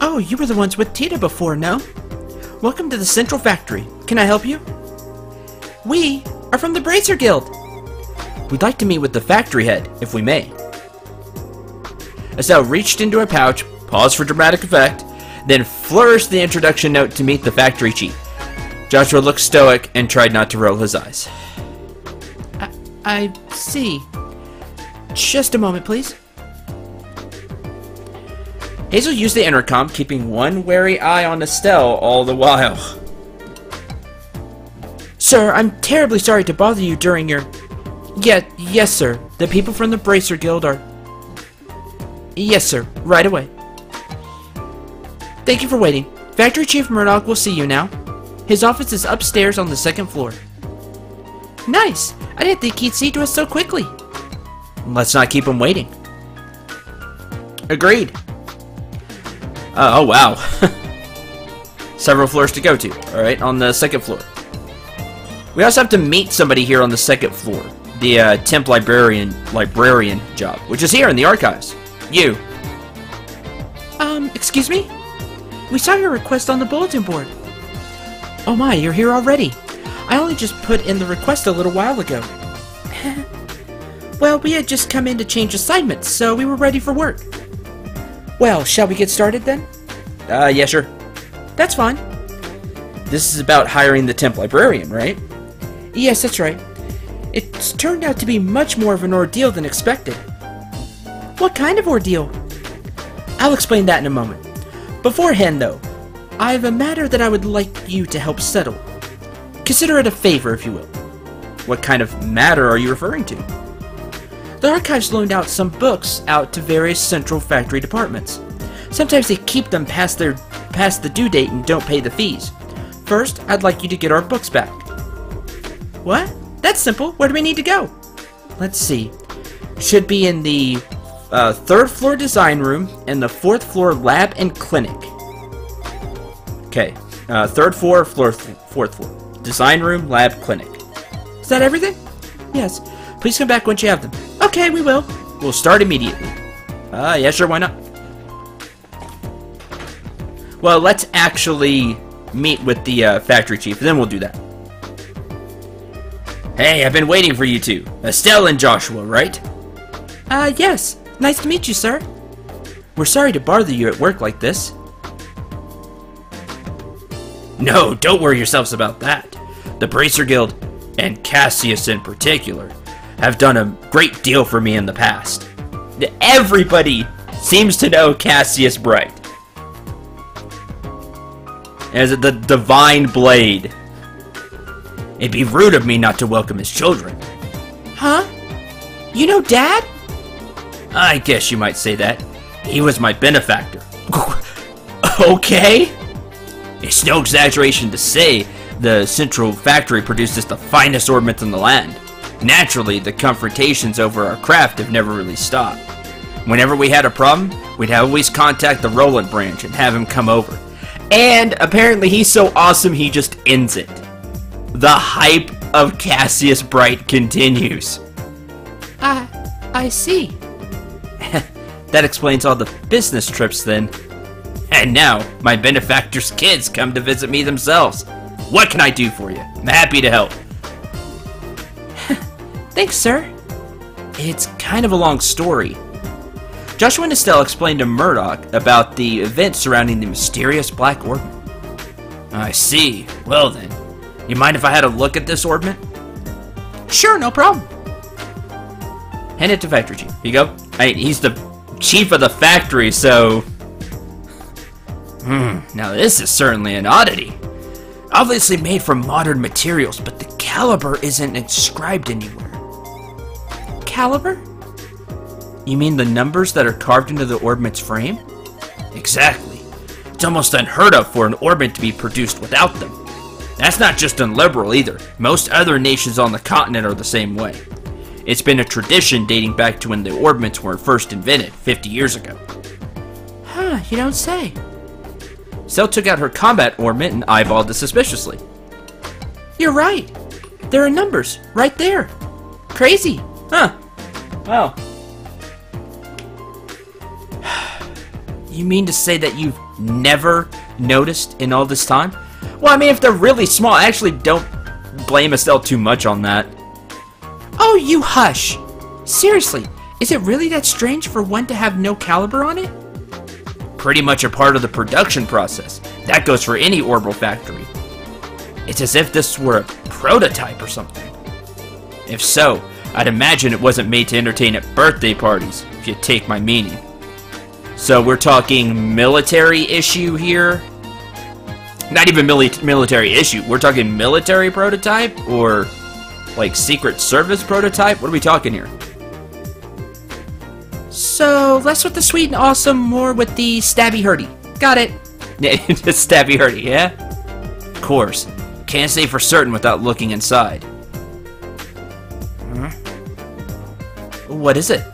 Oh, you were the ones with Tita before, no? Welcome to the Central Factory. Can I help you? We are from the Bracer Guild. We'd like to meet with the factory head, if we may. Estelle reached into her pouch, paused for dramatic effect, then flourished the introduction note to meet the factory chief. Joshua looked stoic and tried not to roll his eyes. I see. Just a moment, please. Hazel used the intercom, keeping one wary eye on Estelle all the while. Sir, I'm terribly sorry to bother you during your... Yes, sir. The people from the Bracer Guild are... Yes, sir. Right away. Thank you for waiting. Factory Chief Murdoch will see you now. His office is upstairs on the 2nd floor. Nice! I didn't think he'd see to us so quickly. Let's not keep him waiting. Agreed. Oh, wow. Several floors to go to, alright, on the 2nd floor. We also have to meet somebody here on the 2nd floor. The temp librarian job, which is here in the archives. You. Excuse me? We saw your request on the bulletin board. Oh my, you're here already. I only just put in the request a little while ago. Well, we had just come in to change assignments, so we were ready for work. Well, shall we get started then? Yeah, sure. That's fine. This is about hiring the temp librarian, right? Yes, that's right. It's turned out to be much more of an ordeal than expected. What kind of ordeal? I'll explain that in a moment. Beforehand, though, I have a matter that I would like you to help settle. Consider it a favor, if you will. What kind of matter are you referring to? The archives loaned out some books out to various central factory departments. Sometimes they keep them past the due date and don't pay the fees. First, I'd like you to get our books back. What? That's simple. Where do we need to go? Let's see. Should be in the 3rd floor design room and the 4th floor lab and clinic. Okay. 3rd floor, 4th floor. Design room, lab, clinic. Is that everything? Yes. Please come back once you have them. Okay, we will. We'll start immediately. Yeah, sure, why not? Well, let's actually meet with the factory chief, and then we'll do that. Hey, I've been waiting for you two. Estelle and Joshua, right? Yes. Nice to meet you, sir. We're sorry to bother you at work like this. No, don't worry yourselves about that. The Bracer Guild, and Cassius in particular, have done a great deal for me in the past. Everybody seems to know Cassius Bright as the Divine Blade. It'd be rude of me not to welcome his children. Huh? You know Dad? I guess you might say that. He was my benefactor. Okay? It's no exaggeration to say the Central Factory produces the finest orbments in the land. Naturally, the confrontations over our craft have never really stopped. Whenever we had a problem, we'd always contact the Roland branch and have him come over. And apparently he's so awesome he just ends it. The hype of Cassius Bright continues. I see. That explains all the business trips then. And now, my benefactor's kids come to visit me themselves. What can I do for you? I'm happy to help. Thanks, sir. It's kind of a long story. Joshua and Estelle explained to Murdoch about the events surrounding the mysterious Black Orbment. I see. Well then, you mind if I had a look at this orbment? Sure, no problem. Hand it to Factory Chief. Here you go. He's the chief of the factory, so... Now this is certainly an oddity. Obviously made from modern materials, but the caliber isn't inscribed anywhere. Caliber? You mean the numbers that are carved into the orbament's frame? Exactly. It's almost unheard of for an orbment to be produced without them. That's not just unliberal either. Most other nations on the continent are the same way. It's been a tradition dating back to when the orbments were first invented, 50 years ago. Huh, you don't say. Cell took out her combat orbment and eyeballed it suspiciously. You're right. There are numbers right there. Crazy. Huh. Wow. You mean to say that you've never noticed in all this time? Well, I mean, if they're really small, I actually don't blame Estelle too much on that. Oh, you hush! Seriously, is it really that strange for one to have no caliber on it? Pretty much a part of the production process. That goes for any orbital factory. It's as if this were a prototype or something. If so, I'd imagine it wasn't made to entertain at birthday parties, if you take my meaning. So we're talking military issue here? Not even military issue. We're talking military prototype? Or like Secret Service prototype? What are we talking here? So less with the sweet and awesome, more with the stabby hurdy. Got it. Yeah, just stabby hurdy, yeah? Of course. Can't say for certain without looking inside. Huh? What is it?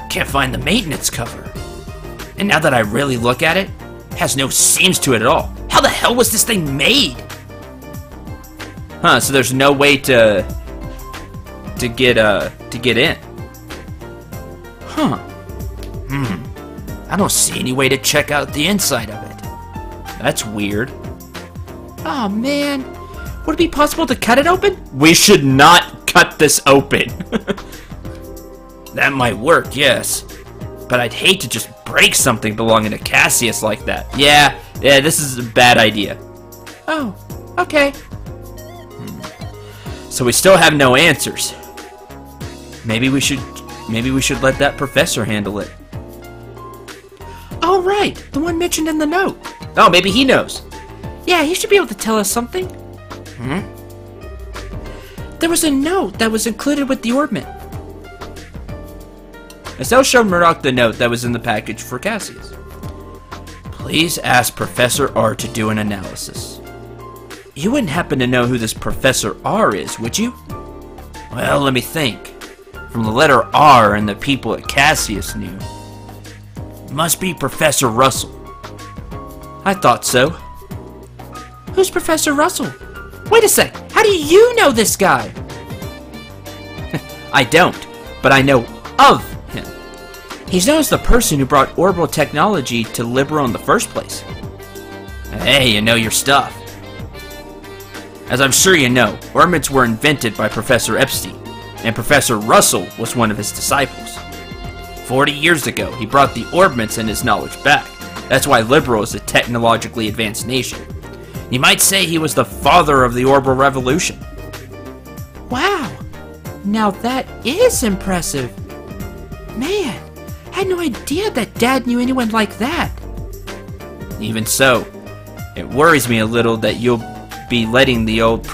Can't find the maintenance cover. And now that I really look at it, has no seams to it at all. How the hell was this thing made? Huh, so there's no way to get in. Huh. I don't see any way to check out the inside of it. That's weird. Oh man, would it be possible to cut it open? We should not cut this open. That might work, yes. But I'd hate to just break something belonging to Cassius like that. Yeah, this is a bad idea. Oh, okay. So we still have no answers. Maybe we should let that professor handle it. Oh, right, the one mentioned in the note. Oh, maybe he knows. Yeah, he should be able to tell us something. There was a note that was included with the orbment. Estelle showed Murdoch the note that was in the package for Cassius. Please ask Professor R to do an analysis. You wouldn't happen to know who this Professor R is, would you? Well, let me think. From the letter R and the people at Cassius knew. Must be Professor Russell. I thought so. Who's Professor Russell? Wait a sec, how do you know this guy? I don't, but I know of him. He's known as the person who brought orbital technology to Liberal in the first place. Hey, you know your stuff. As I'm sure you know, orbments were invented by Professor Epstein, and Professor Russell was one of his disciples. 40 years ago, he brought the orbments and his knowledge back. That's why Liberal is a technologically advanced nation. You might say he was the father of the orbital revolution. Wow, now that is impressive. Man, I had no idea that Dad knew anyone like that. Even so, it worries me a little that you'll be letting the old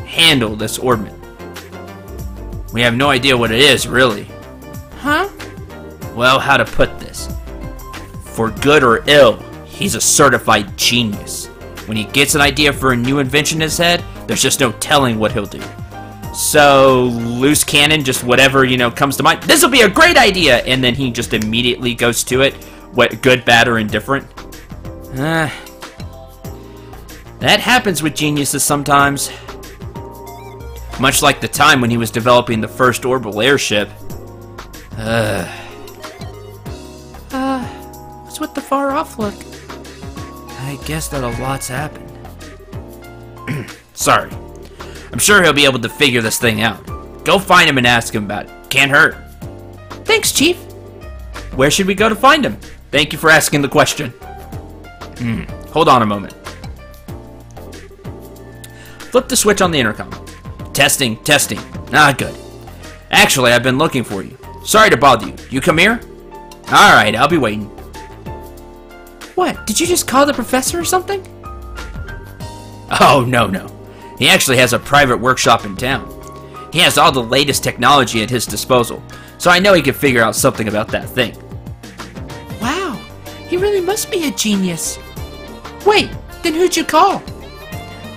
handle this orbment. We have no idea what it is, really. Huh? Well, how to put this? For good or ill, he's a certified genius. When he gets an idea for a new invention in his head, there's just no telling what he'll do. So, loose cannon, just whatever, comes to mind. This'll be a great idea! And then he just immediately goes to it. What, good, bad, or indifferent? That happens with geniuses sometimes. Much like the time when he was developing the first orbital airship. What's with the far-off look? I guess that a lot's happened. Sorry. I'm sure he'll be able to figure this thing out. Go find him and ask him about it. Can't hurt. Thanks, Chief. Where should we go to find him? Thank you for asking the question. Hold on a moment. Flip the switch on the intercom. Testing, testing. Ah, good. Actually, I've been looking for you. Sorry to bother you. You come here? Alright, I'll be waiting. What, did you just call the professor or something? Oh, no. He actually has a private workshop in town. He has all the latest technology at his disposal, so I know he can figure out something about that thing. Wow, he really must be a genius. Wait, then who'd you call?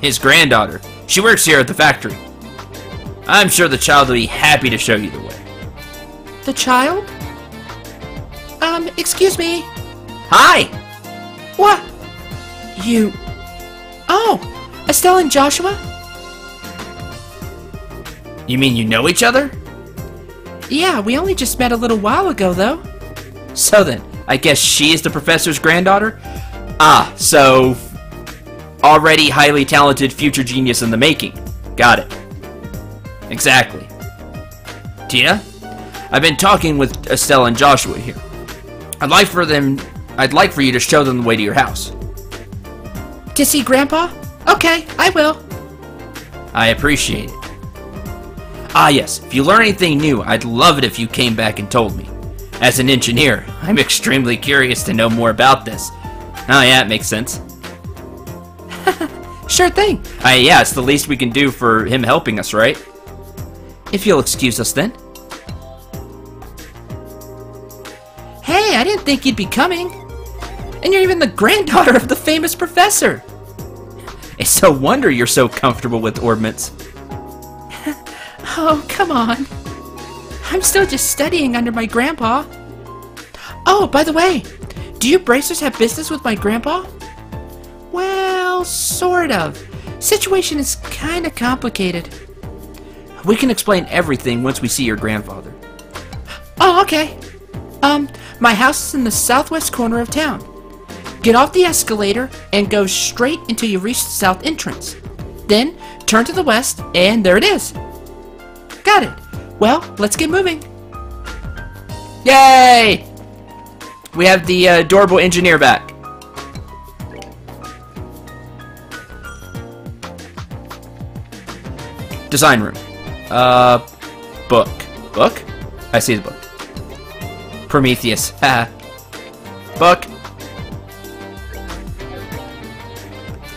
His granddaughter. She works here at the factory. I'm sure the child will be happy to show you the way. The child? Excuse me. Hi! What? You... Oh, Estelle and Joshua? You mean you know each other? Yeah, we only just met a little while ago, though. So then, I guess she is the professor's granddaughter? Ah, so... already highly talented future genius in the making. Got it. Exactly. Tina? I've been talking with Estelle and Joshua here. I'd like for you to show them the way to your house. To see Grandpa? Okay, I will. I appreciate it. Ah yes, if you learn anything new, I'd love it if you came back and told me. As an engineer, I'm extremely curious to know more about this. Oh yeah, it makes sense. Sure thing. Yeah, it's the least we can do for him helping us, right? If you'll excuse us then. Hey, I didn't think you'd be coming. And you're even the granddaughter of the famous professor. It's no wonder you're so comfortable with orbments. Oh, come on. I'm still just studying under my grandpa. Oh, by the way, do you bracers have business with my grandpa? Well, sort of. Situation is kind of complicated. We can explain everything once we see your grandfather. Oh, okay. My house is in the southwest corner of town. Get off the escalator and go straight until you reach the south entrance. Then, turn to the west, and there it is. Got it. Well, let's get moving. Yay! We have the adorable engineer back. Design room. Book. Book? I see the book. Prometheus. Book.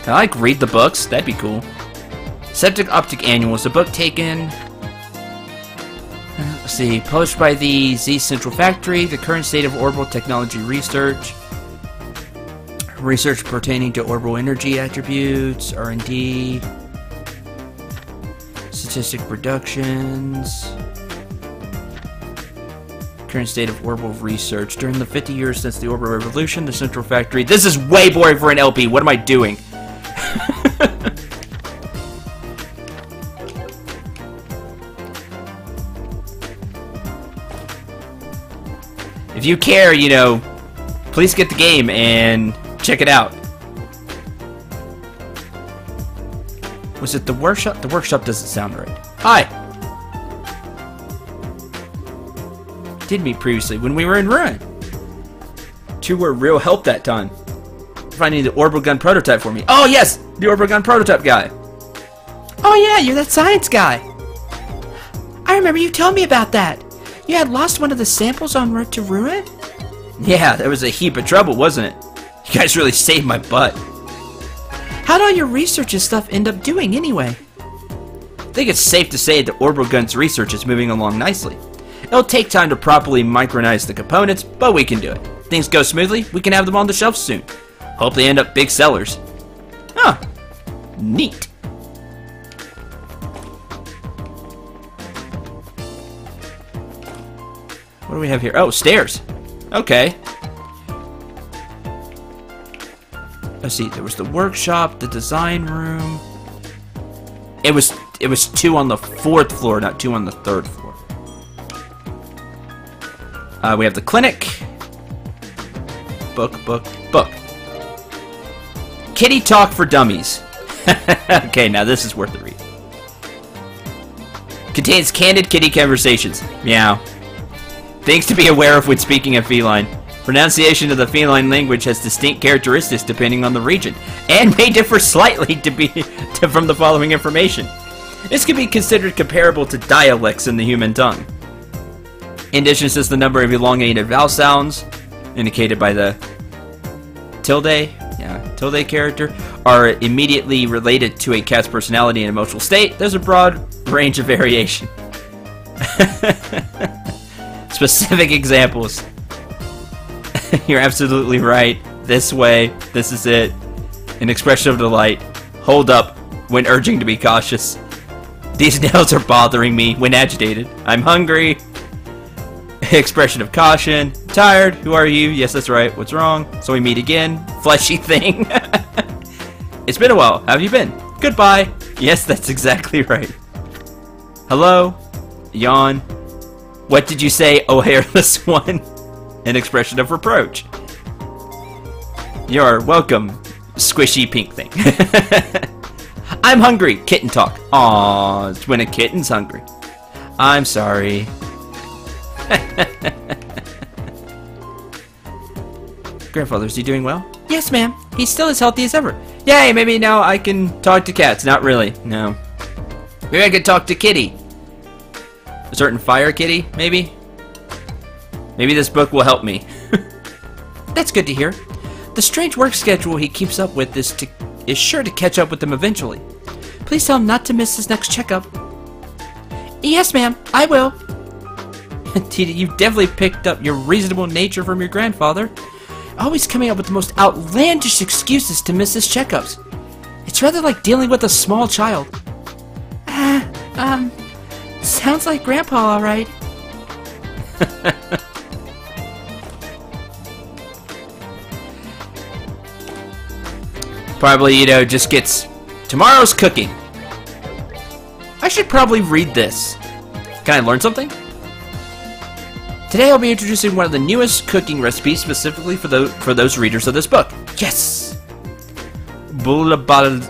Can I, like, read the books? That'd be cool. Septic Optic Annual is a book taken... let's see. Published by the Z Central Factory. The current state of orbital technology research. Research pertaining to orbital energy attributes. R&D. Statistic reductions. Current state of orbital research. During the 50 years since the orbital revolution, the Central Factory... This is way boring for an LP. What am I doing? If you care, you know, please get the game and check it out. Was it the workshop? The workshop doesn't sound right. Hi! Did meet previously when we were in Ruin. Two were real help that time. Finding the orbital gun prototype for me. Oh yes! The orbital gun prototype guy. Oh yeah, you're that science guy. I remember you told me about that. You had lost one of the samples en route to Ruin? Yeah, that was a heap of trouble, wasn't it? You guys really saved my butt. How'd all your research and stuff end up doing anyway? I think it's safe to say that orbital gun's research is moving along nicely. It'll take time to properly micronize the components, but we can do it. If things go smoothly, we can have them on the shelf soon. Hope they end up big sellers. Huh. Neat. What do we have here? Oh, stairs. Okay. Let's see. There was the workshop, the design room. It was 2 on the 4th floor, not 2 on the 3rd floor. We have the clinic. Book. Kitty Talk for Dummies. Okay, now this is worth the read. Contains candid kitty conversations. Meow. Things to be aware of when speaking of feline. Pronunciation of the feline language has distinct characteristics depending on the region, and may differ slightly from the following information. This can be considered comparable to dialects in the human tongue. In addition, since the number of elongated vowel sounds, indicated by the tilde character, are immediately related to a cat's personality and emotional state, there's a broad range of variation. Specific examples. You're absolutely right. This way. This is it. An expression of delight. Hold up when urging to be cautious. These nails are bothering me when agitated. I'm hungry. Expression of caution. Tired. Who are you? Yes, that's right. What's wrong? So we meet again. Fleshy thing. It's been a while. How have you been? Goodbye. Yes, that's exactly right. Hello. Yawn. What did you say, oh hairless one? An expression of reproach. You're welcome, squishy pink thing. I'm hungry. Kitten talk. Aw, it's when a kitten's hungry. I'm sorry. Grandfather, is he doing well? Yes, ma'am. He's still as healthy as ever. Yay, maybe now I can talk to cats. Not really, no. Maybe I could talk to Kitty. A certain fire kitty, maybe? Maybe this book will help me. That's good to hear. The strange work schedule he keeps up with is sure to catch up with him eventually. Please tell him not to miss his next checkup. Yes, ma'am, I will. Tita, you've definitely picked up your reasonable nature from your grandfather. Always coming up with the most outlandish excuses to miss his checkups. It's rather like dealing with a small child. Sounds like Grandpa, all right. Probably, you know, just gets tomorrow's cooking. I should probably read this. Can I learn something? Today I'll be introducing one of the newest cooking recipes specifically for those readers of this book. Yes! Bouillabaisse.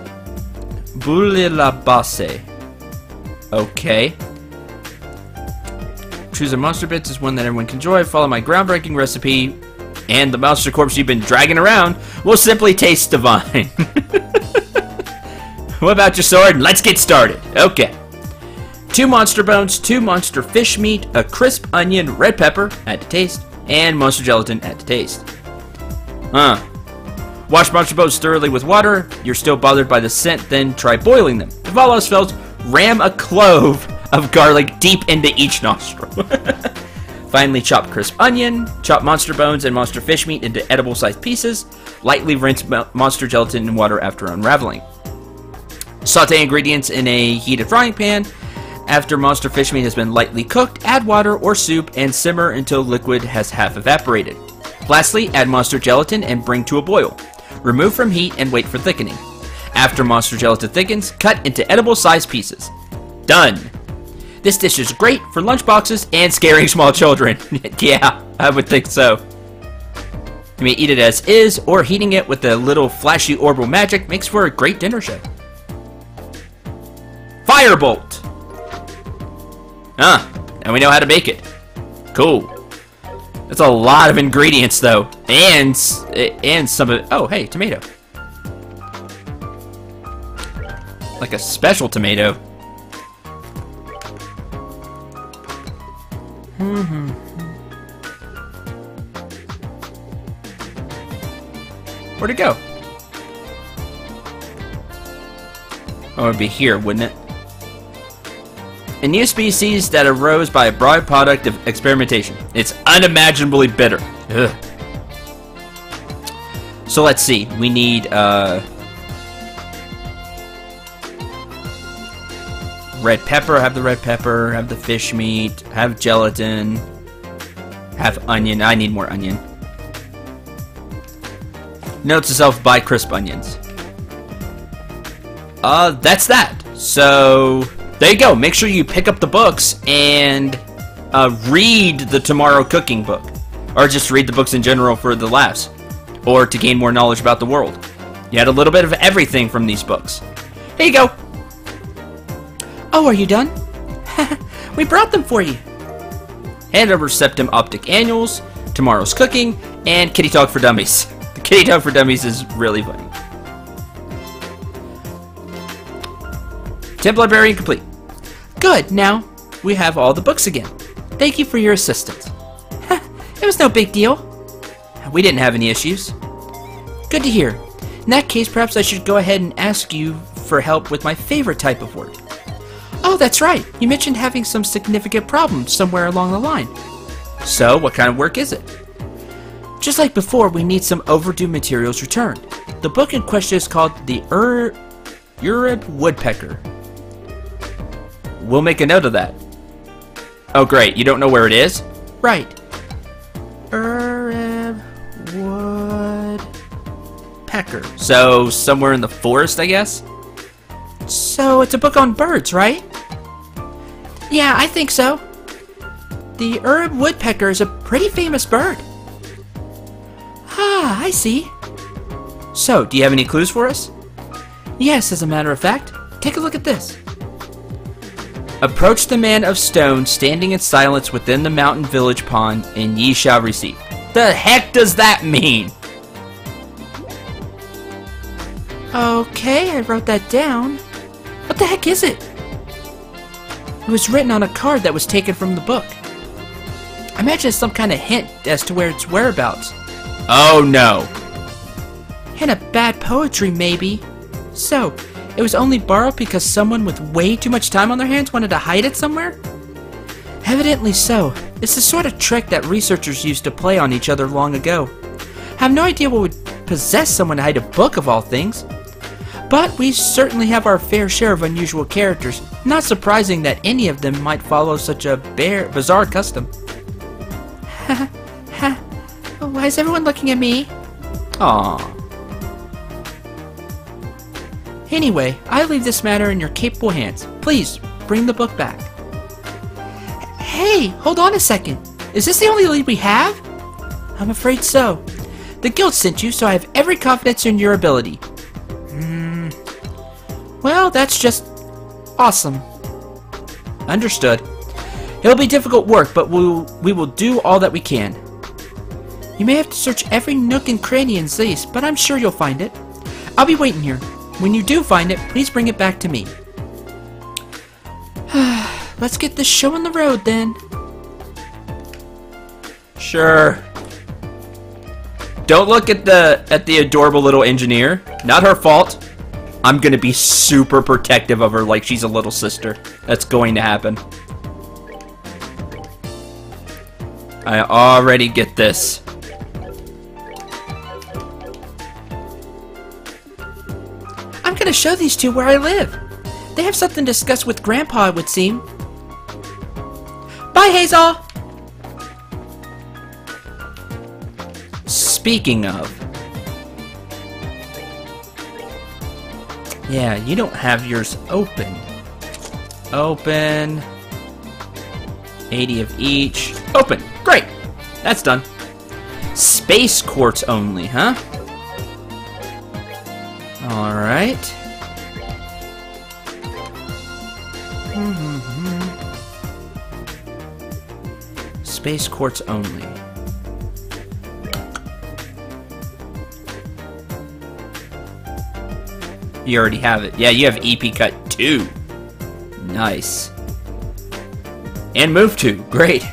Okay. Choose a monster bits is one that everyone can enjoy. Follow my groundbreaking recipe, and the monster corpse you've been dragging around will simply taste divine. What about your sword? Let's get started. Okay. 2 monster bones, 2 monster fish meat, a crisp onion, red pepper, add to taste, and monster gelatin, add to taste. Wash monster bones thoroughly with water. You're still bothered by the scent, then try boiling them. If all else fails, ram a clove of garlic deep into each nostril. Finally, chop crisp onion, chop monster bones and monster fish meat into edible-sized pieces. Lightly rinse monster gelatin in water after unraveling. Saute ingredients in a heated frying pan. After monster fish meat has been lightly cooked, add water or soup and simmer until liquid has half evaporated. Lastly, add monster gelatin and bring to a boil. Remove from heat and wait for thickening. After monster gelatin thickens, cut into edible-sized pieces. Done! This dish is great for lunchboxes and scaring small children. Yeah, I would think so. You may eat it as is, or heating it with a little flashy orbital magic makes for a great dinner show. Firebolt! And we know how to make it. Cool. That's a lot of ingredients, though. And some of it. Oh, hey, tomato. Like a special tomato. Where'd it go? Oh, it'd be here, wouldn't it? A new species that arose by a byproduct of experimentation. It's unimaginably bitter. Ugh. So let's see. We need red pepper. Have the red pepper. Have the fish meat. Have gelatin. Have onion. I need more onion. Note to self: buy crisp onions. That's that. So there you go. Make sure you pick up the books and read the Tomorrow Cooking book. Or just read the books in general for the laughs. Or to gain more knowledge about the world. You had a little bit of everything from these books. Here you go. Oh, are you done? We brought them for you. Hand over Septum Optic Annuals, Tomorrow's Cooking, and Kitty Talk for Dummies. The Kitty Talk for Dummies is really funny. Temp Librarian complete. Good, now we have all the books again. Thank you for your assistance. It was no big deal. We didn't have any issues. Good to hear. In that case, perhaps I should go ahead and ask you for help with my favorite type of work. Oh, that's right. You mentioned having some significant problems somewhere along the line. So, what kind of work is it? Just like before, we need some overdue materials returned. The book in question is called The Awww Woodpecker. We'll make a note of that. Oh, great. You don't know where it is? Right. Awww Woodpecker. So, somewhere in the forest, I guess? So, it's a book on birds, right? Yeah, I think so. the Awww woodpecker is a pretty famous bird. Ah, I see. So, do you have any clues for us? Yes, as a matter of fact. Take a look at this. Approach the man of stone standing in silence within the mountain village pond, and ye shall receive. The heck does that mean? Okay, I wrote that down. What the heck is it? It was written on a card that was taken from the book. I imagine it's some kind of hint as to where its whereabouts. Oh no. Hint of bad poetry, maybe. So, it was only borrowed because someone with way too much time on their hands wanted to hide it somewhere? Evidently so. It's the sort of trick that researchers used to play on each other long ago. I have no idea what would possess someone to hide a book of all things. But we certainly have our fair share of unusual characters. Not surprising that any of them might follow such a bizarre custom. Why is everyone looking at me? Aww. Anyway, I leave this matter in your capable hands. Please, bring the book back. Hey, hold on a second. Is this the only lead we have? I'm afraid so. The guild sent you, so I have every confidence in your ability. Well, that's just awesome. Understood. It'll be difficult work, but we will do all that we can. You may have to search every nook and cranny in Zeus, but I'm sure you'll find it. I'll be waiting here. When you do find it, please bring it back to me. Let's get this show on the road, then. Sure. Don't look at the adorable little engineer. Not her fault. I'm gonna be super protective of her like she's a little sister. That's going to happen. I already get this. I'm gonna show these two where I live. They have something to discuss with Grandpa, it would seem. Bye, Hazel! Speaking of... Yeah, you don't have yours open. Open. 80 of each. Open! Great! That's done. Space quartz only, huh? Alright. Space quartz only. You already have it. Yeah, you have EP cut 2. Nice. And move 2. Great.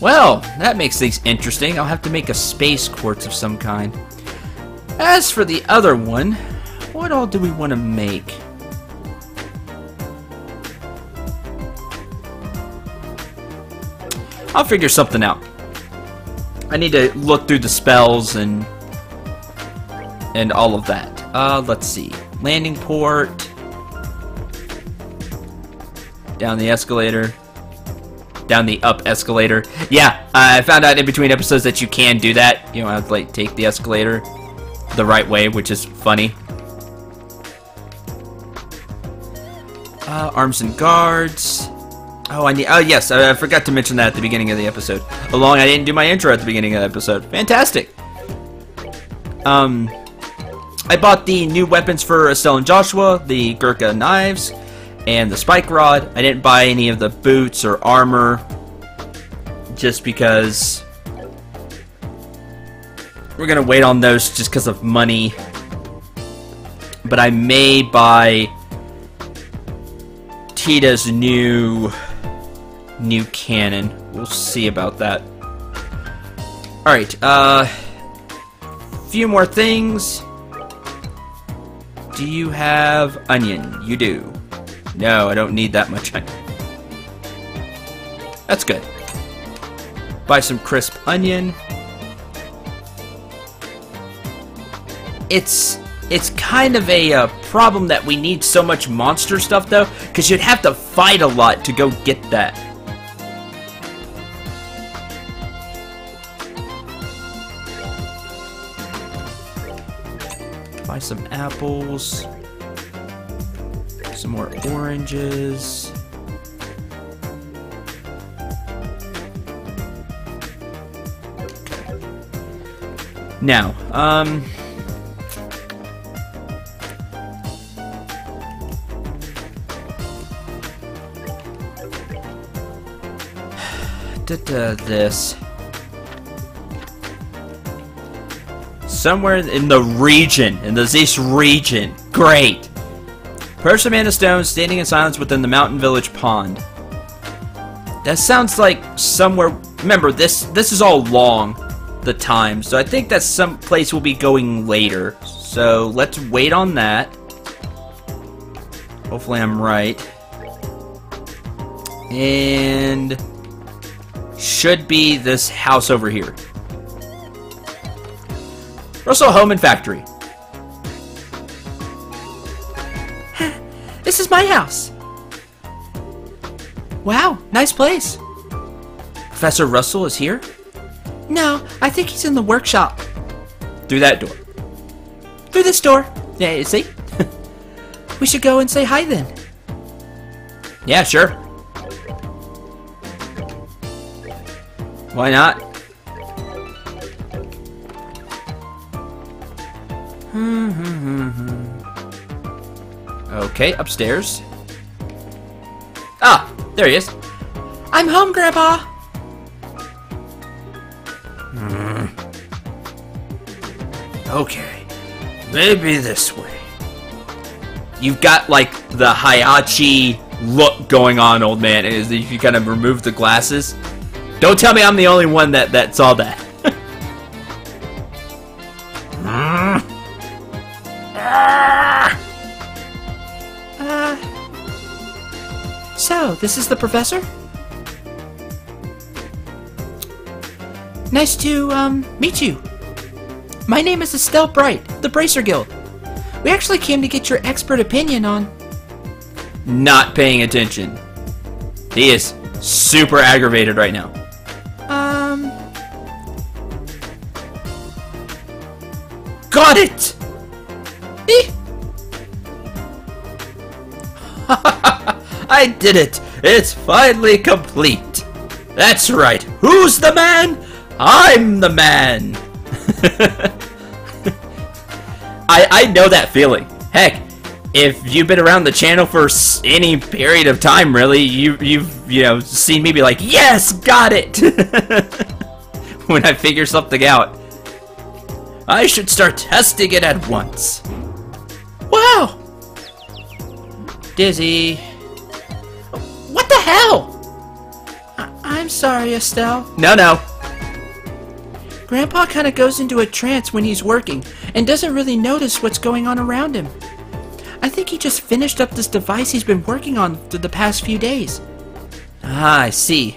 Well, that makes things interesting. I'll have to make a space quartz of some kind. As for the other one, what all do we want to make? I'll figure something out. I need to look through the spells and all of that. Let's see. Landing port. Down the escalator. Down the up escalator. Yeah, I found out in between episodes that you can do that. You don't have to like take the escalator the right way, which is funny. Arms and guards. Oh, yes, I forgot to mention that at the beginning of the episode. I didn't do my intro at the beginning of the episode. Fantastic. I bought the new weapons for Estelle and Joshua, the Gurkha knives, and the spike rod. I didn't buy any of the boots or armor, just because we're gonna wait on those just because of money. But I may buy Tita's new cannon. We'll see about that. Alright, few more things. Do you have onion? You do. No, I don't need that much onion. That's good. Buy some crisp onion. It's kind of a problem that we need so much monster stuff, though, because you'd have to fight a lot to go get that. Buy some apples. Some more oranges. Now, this. Somewhere in the region, in this region. Great. Person man of stone standing in silence within the mountain village pond. That sounds like somewhere. Remember, this is all long the time, so I think that's some place we'll be going later. So let's wait on that. Hopefully I'm right. And should be this house over here. Russell Home and Factory. This is my house. Wow, nice place. Professor Russell is here? No, I think he's in the workshop. Through that door. Through this door. Yeah, you see? We should go and say hi then. Yeah, sure. Why not? Okay, upstairs. Ah, there he is. I'm home, Grandpa. Okay, maybe this way. You've got like the Hayachi look going on, old man. Is if you kind of remove the glasses. Don't tell me I'm the only one that saw that. So, this is the professor? Nice to, meet you. My name is Estelle Bright, the Bracer Guild. We actually came to get your expert opinion on... Not paying attention. He is super aggravated right now. Got it! I did it! It's finally complete! That's right! Who's the man? I'm the man! I know that feeling. Heck, if you've been around the channel for any period of time, really, you've seen me be like, yes, got it! When I figure something out. I should start testing it at once. Wow! Dizzy. What the hell? I'm sorry, Estelle. No. Grandpa kind of goes into a trance when he's working and doesn't really notice what's going on around him. I think he just finished up this device he's been working on for the past few days. Ah, I see.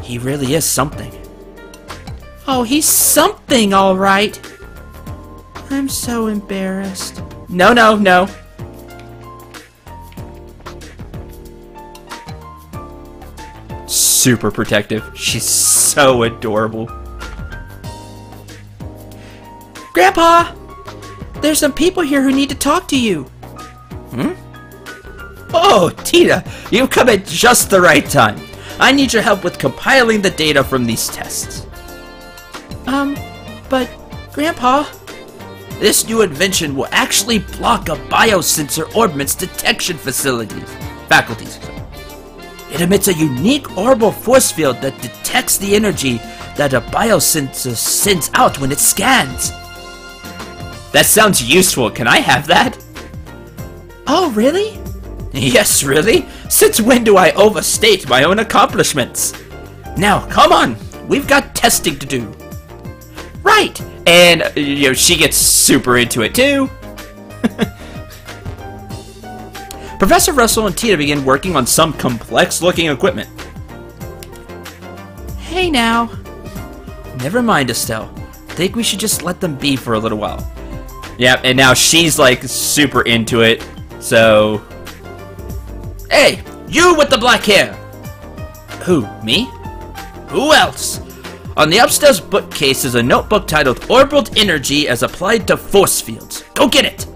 He really is something. Oh, he's something, all right. I'm so embarrassed. No. Super protective. She's so adorable. Grandpa! There's some people here who need to talk to you. Oh, Tita, you've come at just the right time. I need your help with compiling the data from these tests. But, Grandpa... This new invention will actually block a biosensor orbment's detection faculties. It emits a unique orbital force field that detects the energy that a biosensor sends out when it scans. That sounds useful. Can I have that? Oh, really? Yes, really? Since when do I overstate my own accomplishments? Now, come on. We've got testing to do. Right. And, she gets super into it, too. Professor Russell and Tita begin working on some complex-looking equipment. Hey, now. Never mind, Estelle. Think we should just let them be for a little while. Yeah, and now she's, like, super into it, so... Hey, you with the black hair! Who, me? Who else? On the upstairs bookcase is a notebook titled Orbital Energy as Applied to Force Fields. Go get it!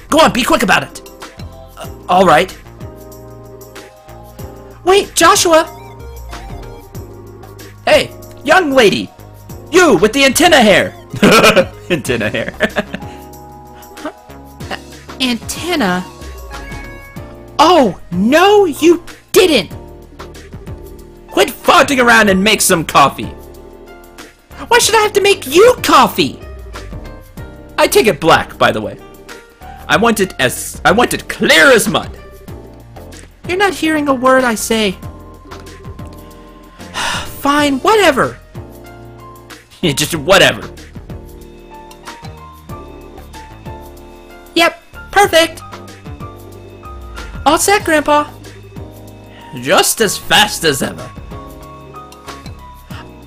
Go on, be quick about it! Alright. Wait, Joshua! Hey, young lady! You with the antenna hair! Antenna hair. Antenna? Oh, no, you didn't! Quit farting around and make some coffee. Why should I have to make you coffee? I take it black, by the way. I want it clear as mud. You're not hearing a word I say. Fine, whatever. Just whatever. Yep, perfect. All set, Grandpa. Just as fast as ever.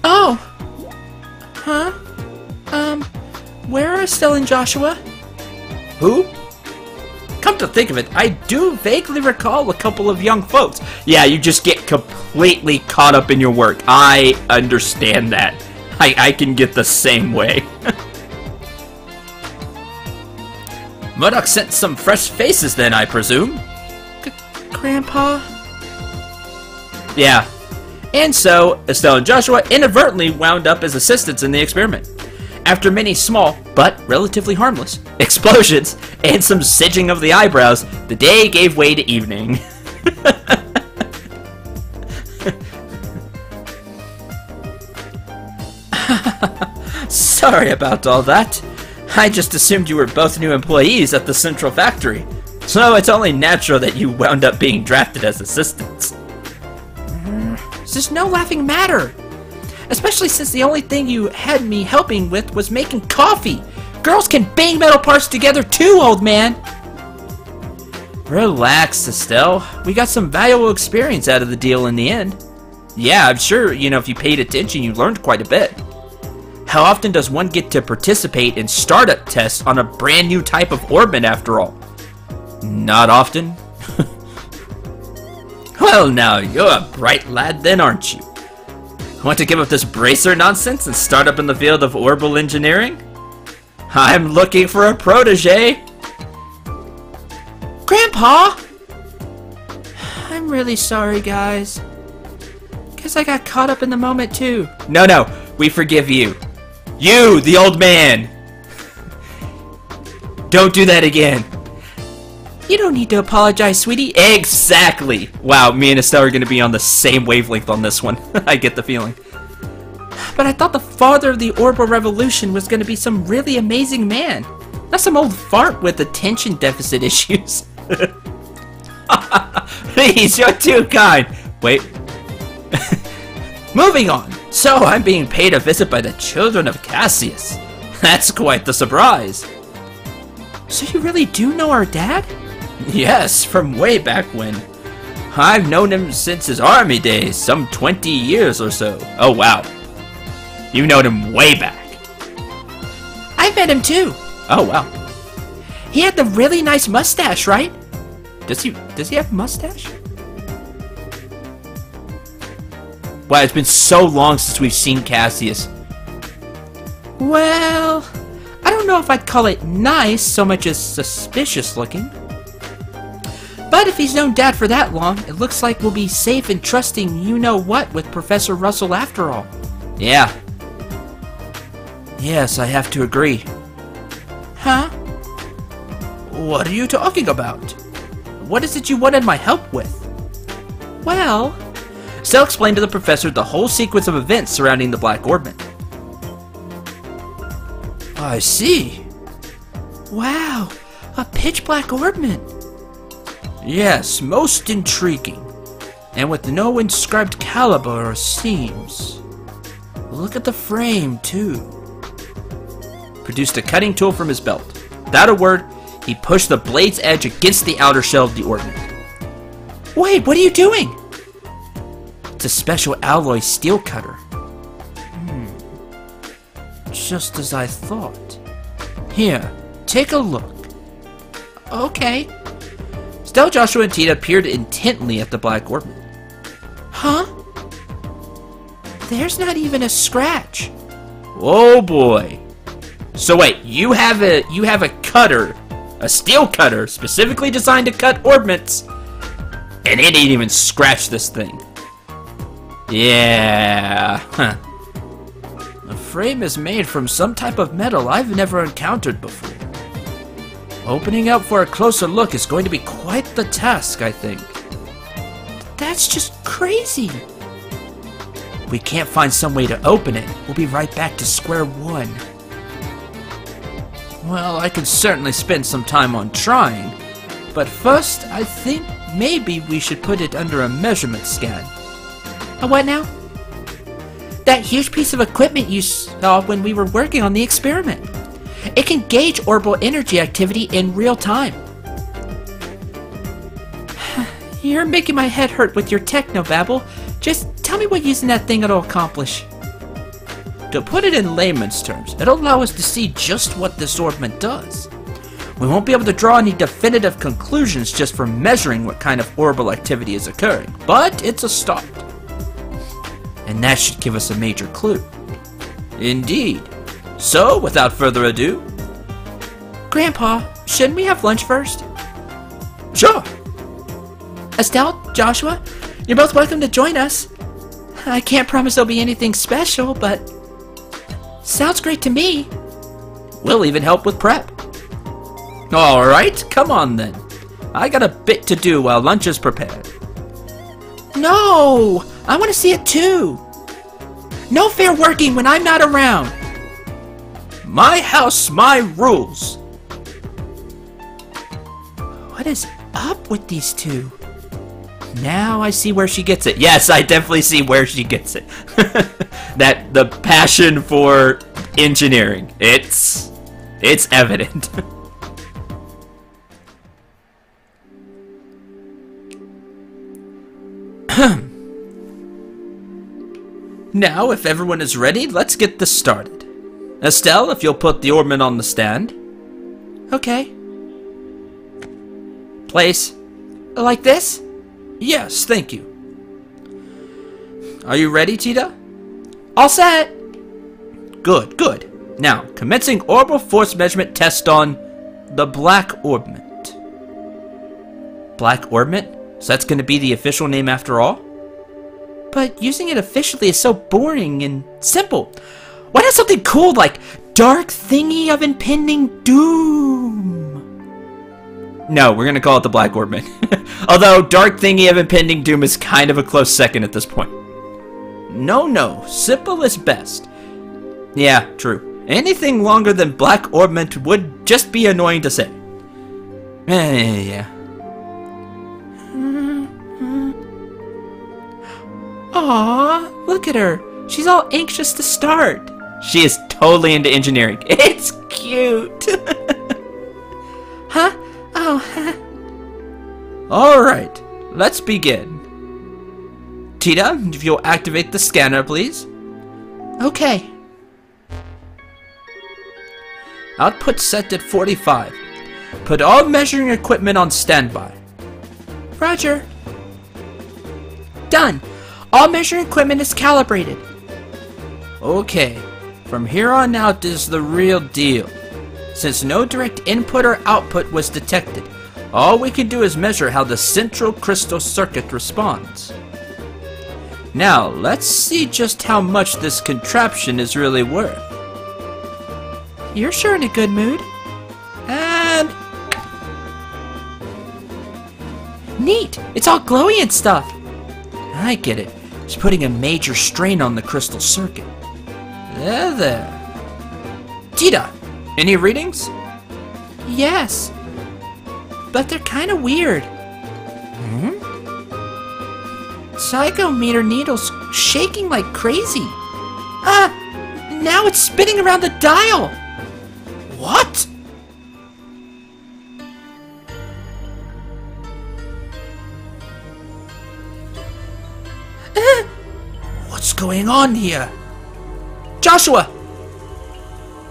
Oh. Huh? Where are Estelle and Joshua? Who? Come to think of it, I do vaguely recall a couple of young folks. Yeah, you just get completely caught up in your work. I understand that. I can get the same way. Murdoch sent some fresh faces then, I presume? Grandpa? Yeah. And so, Estelle and Joshua inadvertently wound up as assistants in the experiment. After many small, but relatively harmless, explosions and some singeing of the eyebrows, the day gave way to evening. Sorry about all that. I just assumed you were both new employees at the central factory, so it's only natural that you wound up being drafted as assistants. There's no laughing matter. Especially since the only thing you had me helping with was making coffee. Girls can bang metal parts together too, old man. Relax, Estelle. We got some valuable experience out of the deal in the end. Yeah, I'm sure, if you paid attention, you learned quite a bit. How often does one get to participate in startup tests on a brand new type of orbment after all? Not often. Well, now, you're a bright lad then, aren't you? Want to give up this bracer nonsense and start up in the field of orbital engineering? I'm looking for a protege. Grandpa! I'm really sorry, guys. Guess I got caught up in the moment, too. No, we forgive you. You, the old man! Don't do that again. You don't need to apologize, sweetie. Exactly! Wow, me and Estelle are going to be on the same wavelength on this one. I get the feeling. But I thought the father of the orbital revolution was going to be some really amazing man. Not some old fart with attention deficit issues. Please, you're too kind. Wait. Moving on. So, I'm being paid a visit by the children of Cassius. That's quite the surprise. So you really do know our dad? Yes, from way back when. I've known him since his army days, some 20 years or so. Oh, wow. You've known him way back. I met him too. Oh, wow. He had the really nice mustache, right? Does he have a mustache? Wow, it's been so long since we've seen Cassius. Well, I don't know if I'd call it nice so much as suspicious looking. But if he's known Dad for that long, it looks like we'll be safe and trusting you-know-what with Professor Russell after all. Yeah. Yes, I have to agree. Huh? What are you talking about? What is it you wanted my help with? Well, Estelle explained to the professor the whole sequence of events surrounding the Black Orbment. I see. Wow, a pitch-black orbment. Yes, most intriguing. And with no inscribed caliber or seams. Look at the frame, too. Produced a cutting tool from his belt. Without a word, he pushed the blade's edge against the outer shell of the orbment. Wait, what are you doing? It's a special alloy steel cutter. Just as I thought. Here, take a look. Okay. Estelle, Joshua, and Tita peered intently at the Black Orbment. Huh? There's not even a scratch. Oh boy. So wait, you have a cutter, a steel cutter specifically designed to cut orbits, and it didn't even scratch this thing. Yeah. Huh. frame is made from some type of metal I've never encountered before. Opening up for a closer look is going to be quite the task, I think. That's just crazy. If we can't find some way to open it, we'll be right back to square one. Well, I could certainly spend some time on trying, but first, I think maybe we should put it under a measurement scan. A what now? That huge piece of equipment you saw when we were working on the experiment. It can gauge orbital energy activity in real time. You're making my head hurt with your technobabble. Just tell me what using that thing will accomplish. To put it in layman's terms, it'll allow us to see just what this orbment does. We won't be able to draw any definitive conclusions just from measuring what kind of orbital activity is occurring, but it's a start. And that should give us a major clue. Indeed. So, without further ado... Grandpa, shouldn't we have lunch first? Sure! Estelle, Joshua, you're both welcome to join us. I can't promise there'll be anything special, but... sounds great to me. We'll even help with prep. Alright, come on then. I got a bit to do while lunch is prepared. No! I want to see it too! No fair working when I'm not around! My house, my rules! What is up with these two? Now I see where she gets it. Yes, I definitely see where she gets it. The passion for engineering. It's evident. Now, if everyone is ready, let's get this started. Estelle, if you'll put the orbment on the stand. Okay. Place. Like this? Yes, thank you. Are you ready, Tita? All set! Good, good. Now, commencing orbital force measurement test on the Black Orbment. Black Orbment? So that's going to be the official name after all? But using it officially is so boring and simple. Why not something cool like Dark Thingy of Impending Doom? No, we're going to call it the Black Orbment. Although Dark Thingy of Impending Doom is kind of a close second at this point. No, simple is best. Yeah, true. Anything longer than Black Orbment would just be annoying to say. Yeah. Aww, look at her. She's all anxious to start. She is totally into engineering. It's cute. Huh? Oh, Alright, let's begin. Tita, if you'll activate the scanner, please. Okay. Output set at 45. Put all measuring equipment on standby. Roger. Done. All measuring equipment is calibrated. Okay, from here on out is the real deal. Since no direct input or output was detected, all we can do is measure how the central crystal circuit responds. Now, let's see just how much this contraption is really worth. You're sure in a good mood. And... neat! It's all glowy and stuff. I get it. It's putting a major strain on the crystal circuit. There. Tita, any readings? Yes. But they're kind of weird. Psychometer needle's shaking like crazy. Now it's spinning around the dial. What? What's going on here? Joshua!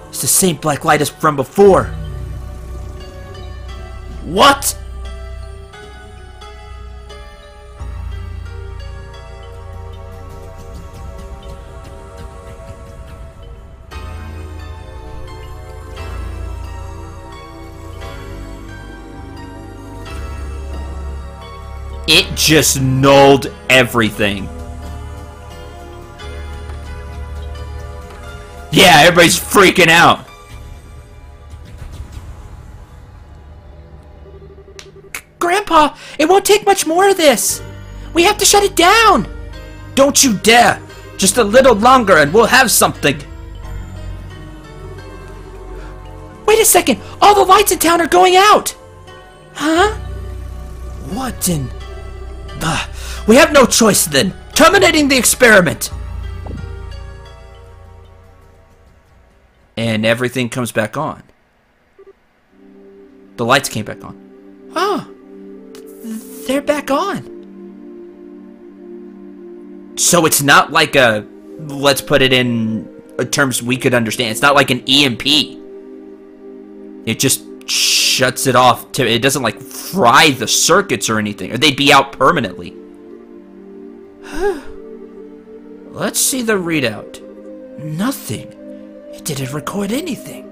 It's the same black light as from before. What? It just nulled everything. Yeah, everybody's freaking out. Grandpa, it won't take much more of this. We have to shut it down. Don't you dare. Just a little longer and we'll have something. Wait a second. All the lights in town are going out. Huh? What in... we have no choice then. Terminating the experiment. And everything comes back on. The lights came back on. Oh. They're back on. So it's not like a... Let's put it in terms we could understand. It's not like an EMP. It just shuts it off. It doesn't like fry the circuits or anything. Or they'd be out permanently. Let's see the readout. Nothing. It didn't record anything.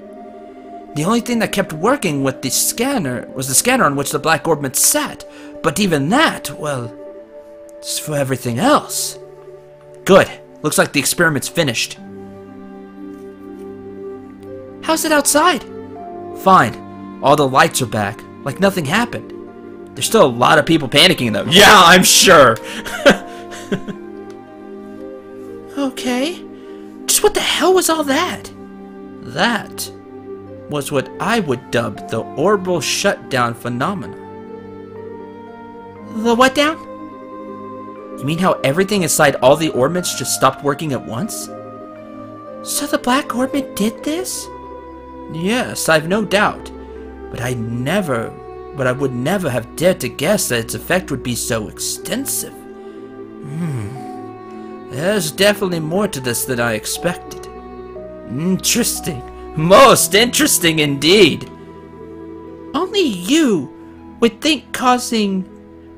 The only thing that kept working with the scanner was the scanner on which the Black Orbment sat. But even that, well, it's for everything else. Good. Looks like the experiment's finished. How's it outside? Fine. All the lights are back. Like nothing happened. There's still a lot of people panicking though. Yeah, I'm sure. Okay. Just what the hell was all that? That was what I would dub the orbital shutdown phenomenon. The what down? You mean how everything inside all the orbits just stopped working at once? So the Black Orbment did this? Yes, I've no doubt. But I would never have dared to guess that its effect would be so extensive. There's definitely more to this than I expected. Interesting. Most interesting indeed. Only you would think causing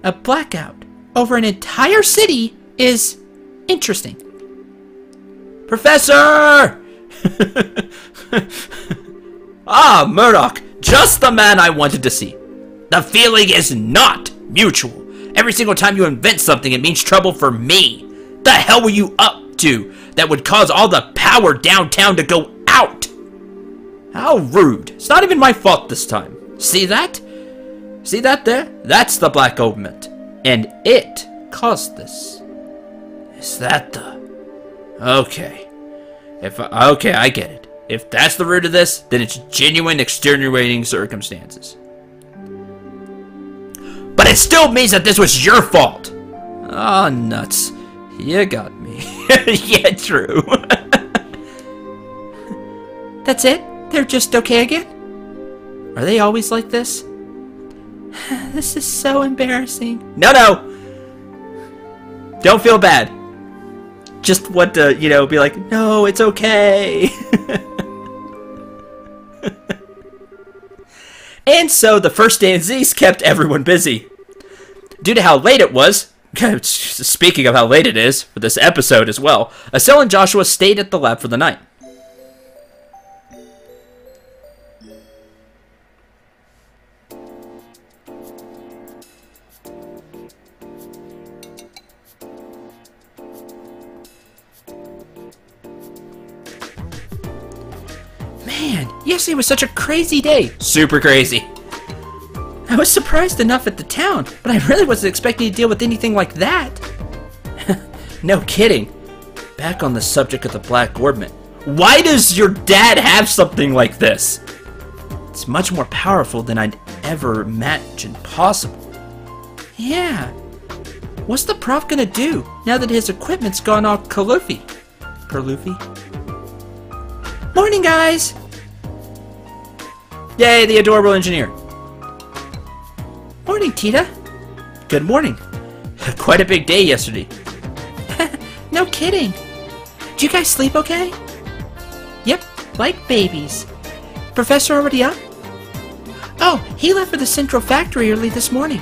a blackout over an entire city is interesting. Professor! Ah, Murdoch, just the man I wanted to see. The feeling is not mutual. Every single time you invent something, it means trouble for me. The hell were you up to that would cause all the power downtown to go out? How rude. It's not even my fault this time. See that? See that there? That's the Black Orbment. And it caused this. Is that the... Okay. Okay, I get it. If that's the root of this, then it's genuine extenuating circumstances. But it still means that this was your fault. Ah, nuts. You got me. Yeah, true. That's it? They're just okay again? Are they always like this? This is so embarrassing. No. Don't feel bad. Just want to, be like, no, it's okay. And so the first day in Z's kept everyone busy. Due to how late it was, speaking of how late it is, for this episode as well, Estelle and Joshua stayed at the lab for the night. Man, yesterday was such a crazy day. Super crazy. I was surprised enough at the town, but I really wasn't expecting to deal with anything like that. No kidding. Back on the subject of the Black Orbment. Why does your dad have something like this? It's much more powerful than I'd ever imagined possible. Yeah. What's the prof gonna do now that his equipment's gone all kaloofy? Perloofy? Morning, guys! Yay, the adorable engineer. Morning, Tita. Good morning. Quite a big day yesterday. No kidding. Did you guys sleep okay? Yep, like babies. Professor already up? Oh, he left for the Central Factory early this morning.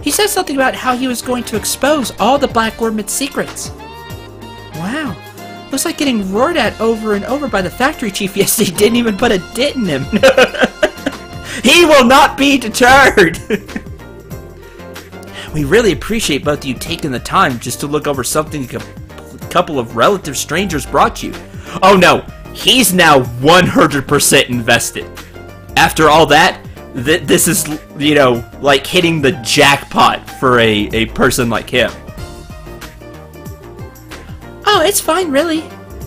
He said something about how he was going to expose all the Black Orbment secrets. Wow. Looks like getting roared at over and over by the factory chief yesterday didn't even put a dent in him. He will not be deterred! We really appreciate both of you taking the time just to look over something a couple of relative strangers brought you. Oh no, he's now 100% invested. After all that, this is, you know, like hitting the jackpot for a person like him. Oh, it's fine, really.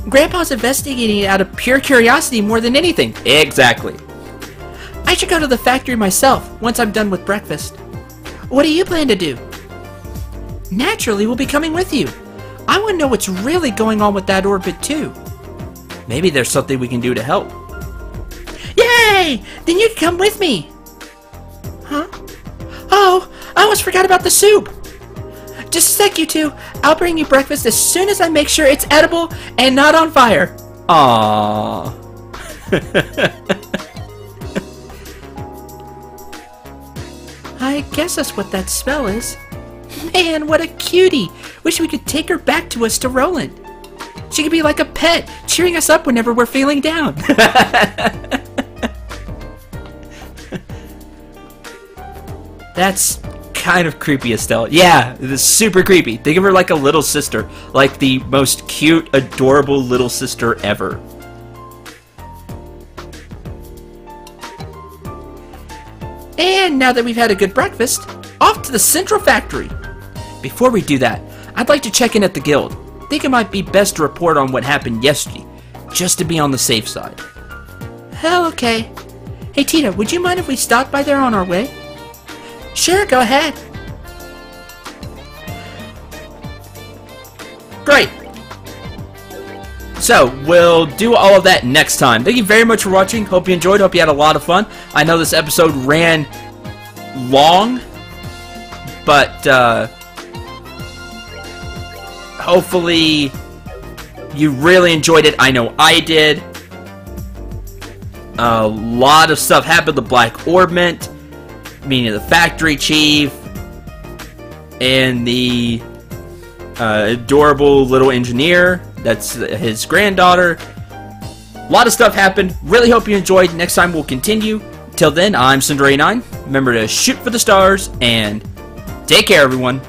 Grandpa's investigating it out of pure curiosity more than anything. Exactly. I should go to the factory myself once I'm done with breakfast. What do you plan to do? Naturally, we'll be coming with you. I want to know what's really going on with that orbit, too. Maybe there's something we can do to help. Yay! Then you can come with me. Huh? Oh, I almost forgot about the soup. Just a sec, you two. I'll bring you breakfast as soon as I make sure it's edible and not on fire. Aww. I guess that's what that smell is. Man, what a cutie. Wish we could take her back to us to Roland. She could be like a pet, cheering us up whenever we're feeling down. That's kind of creepy, Estelle. Yeah, it is super creepy. Think of her like a little sister. Like the most cute, adorable little sister ever. And now that we've had a good breakfast, off to the central factory. Before we do that, I'd like to check in at the guild. Think it might be best to report on what happened yesterday, just to be on the safe side. Hell, okay. Hey, Tita, would you mind if we stopped by there on our way? Sure, go ahead. Great! So, we'll do all of that next time. Thank you very much for watching. Hope you enjoyed. Hope you had a lot of fun. I know this episode ran long, but hopefully you really enjoyed it. I know I did. A lot of stuff happened. The Black Orbment, meaning the factory chief, and the adorable little engineer. That's his granddaughter. A lot of stuff happened. Really hope you enjoyed. Next time we'll continue. Till then, I'm Cinder89. Remember to shoot for the stars and take care, everyone.